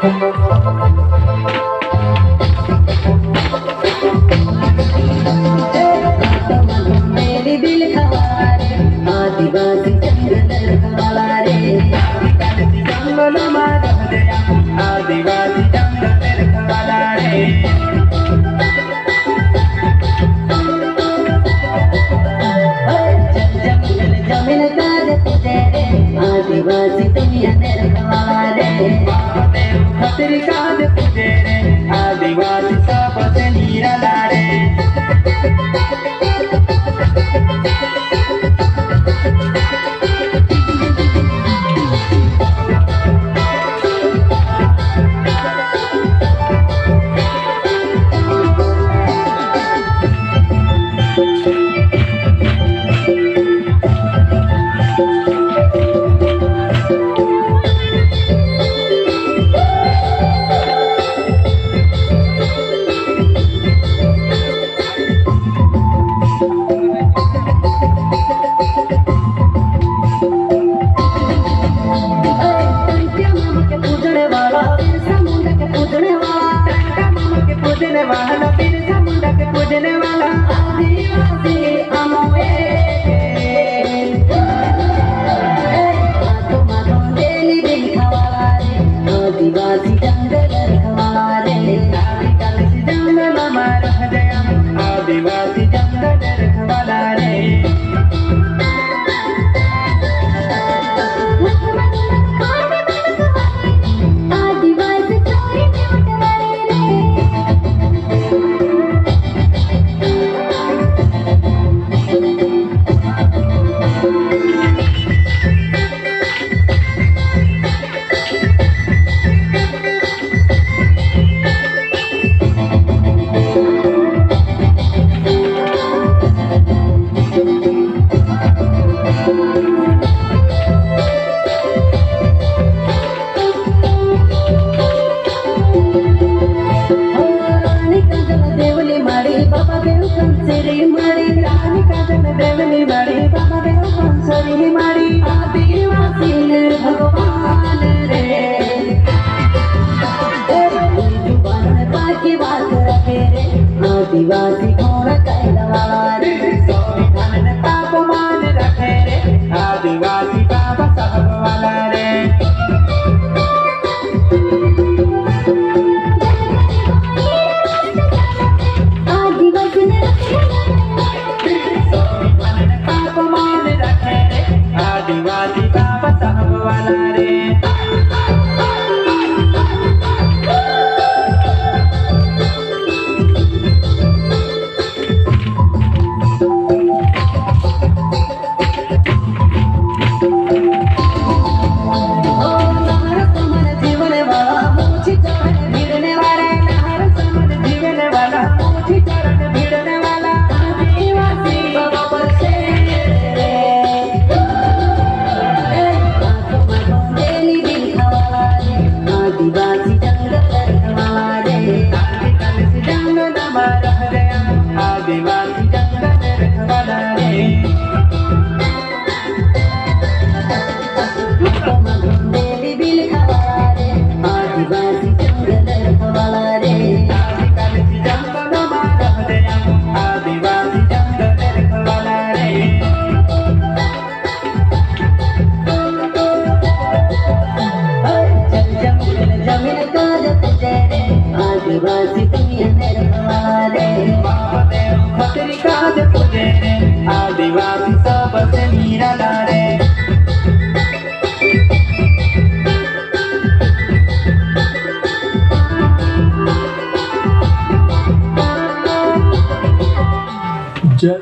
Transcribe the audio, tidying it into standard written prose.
मेरी दिल खवारे आदिवासी जंगल रखवाला रे जंगल मारा दया आदिवासी जंगल रखवाला रे जंगल जमीन काज तुझे रे आदिवासी दुनिया ने रखवाला रे खतरी काज तुझे रे आदिवासी सबसे निराला रे आदिवासी जंगल रखवाला रे जंगल मारा दया आदिवासी जंगल रखवाला रे आदिवासी चोरी में उठवाले देवली बड़ी बाबा देव कंसरी मारी आदिवासी भगवान रे जुबान पाकी बात रखे रे आदिवासी घोड़ा कैलवाला रे संविधान तापमान रखे रे आदिवासी बाबा साहब वाला रे आदिवासी ने तापमान रखे रे आदिवासी बाबा साहब वाला रे आदिवासी जंगल रखवाला रे मेरी दिल खवाला रे आदिवासी जंगल रखवाला रे जंगल मारा दया आदिवासी जंगल रखवाला रे जंगल जमीन काज तुझे रे आदिवासी दुनिया ने रखवाला रे खतरी काज तुझे रे आदिवासी सबसे निराला रे जय